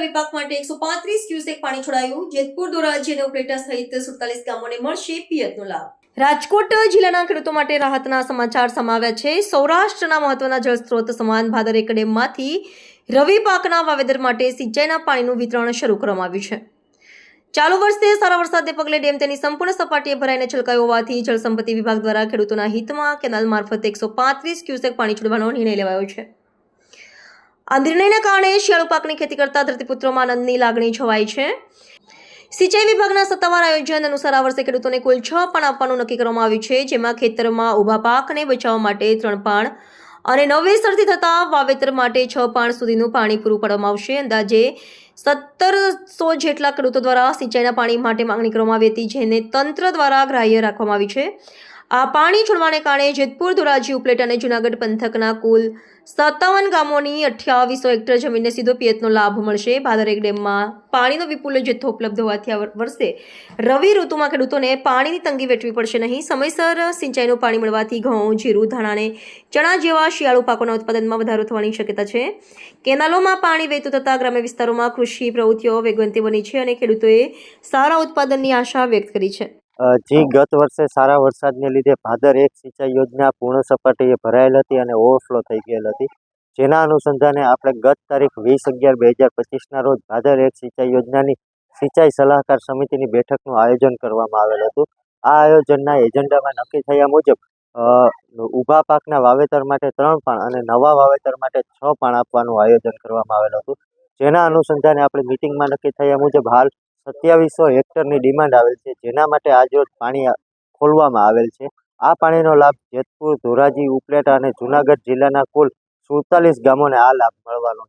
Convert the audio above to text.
રવિ પાક માટે 135 ક્યુસેક પાણી છોડાયું। જેતપુર, ધોરાજી અને ઉપલેટા સહિત 47 ગામોને મળશે પિયતનો લાભ। રાજકોટ જિલ્લાના ખેડૂતો માટે રાહતના સમાચાર સમાવ્યા છે। સૌરાષ્ટ્રના મહત્વના જળસ્ત્રોત સમાન ભાદર એક ડેમમાંથી રવિ પાકના વાવેતર માટે સિંચાઈના પાણીનું વિતરણ શરૂ કરવામાં આવ્યું છે। ચાલુ વર્ષે સારા વરસાદને પગલે ડેમ તેની સંપૂર્ણ સપાટીએ ભરાઈને છલકાયો હોવાથી જળસંપત્તિ વિભાગ દ્વારા ખેડૂતોના હિતમાં કેનાલ મારફતે 135 ક્યુસેક પાણી છોડવાનો નિર્ણય લેવાયો છે। આ નિર્ણયના કારણે શિયાળુ પાકની ખેતી કરતા ધરતીપુત્રોમાં આનંદની લાગણી છવાઈ છે। સિંચાઈ વિભાગના સત્તાવાર આયોજન અનુસાર આ વર્ષે ખેડૂતોને કુલ 6 પાણ આપવાનું નક્કી કરવામાં આવ્યું છે, જેમાં ખેતરમાં ઊભા પાકને બચાવવા માટે 3 પાણ અને નવેસરથી થતા વાવેતર માટે 6 પાણ સુધીનું પાણી પૂરું પાડવામાં આવશે। અંદાજે 1700 જેટલા ખેડૂતો દ્વારા સિંચાઈના પાણી માટે માંગણી કરવામાં આવી હતી, જેને તંત્ર દ્વારા ગ્રાહ્ય રાખવામાં આવી છે। આ પાણી છોડવાને કારણે જેતપુર, ધોરાજી, ઉપલેટા અને જૂનાગઢ પંથકના કુલ 57 ગામોની 2800 હેક્ટર જમીનને સીધો પિયતનો લાભ મળશે। ભાદર એક ડેમમાં પાણીનો વિપુલ જથ્થો ઉપલબ્ધ હોવાથી આ વર્ષે રવિ ઋતુમાં ખેડૂતોને પાણીની તંગી વેઠવી પડશે નહીં। સમયસર સિંચાઈનું પાણી મળવાથી ઘઉં, જીરું, ધાણા અને ચણા જેવા શિયાળુ પાકોના ઉત્પાદનમાં વધારો થવાની શક્યતા છે। કેનાલોમાં પાણી વહેતું થતાં ગ્રામ્ય વિસ્તારોમાં કૃષિ પ્રવૃત્તિઓ વેગવંતી બની છે અને ખેડૂતોએ સારા ઉત્પાદનની આશા વ્યક્ત કરી છે। ગત વર્ષે સારા વરસાદને લીધે ભાદર એક સિંચાઈ યોજના પૂર્ણ સપાટીએ ભરાયેલ હતી અને ઓવરફ્લો થઈ ગયેલ હતી, જેના અનુસંધાને આપણે ગત તારીખ 20/11/2025ના રોજ ભાદર એક સિંચાઈ યોજનાની સિંચાઈ સલાહકાર સમિતિની બેઠકનું આયોજન કરવામાં આવેલ હતું। આ આયોજનના એજન્ડામાં નક્કી થયા મુજબ ઊભા પાકના વાવેતર માટે 3 પાણ અને નવા વાવેતર માટે 6 પાણ આપવાનું આયોજન કરવામાં આવેલ હતું, જેના અનુસંધાને આપણે મિટિંગમાં નક્કી થયા મુજબ હાલ 2700 હેક્ટરની ડિમાન્ડ આવેલ છે, જેના માટે આજરોજ પાણી ખોલવામાં આવેલ છે। આ પાણીનો લાભ જેતપુર, ધોરાજી, ઉપલેટા અને જૂનાગઢ જિલ્લાના કુલ 47 ગામોને આ લાભ મળવાનો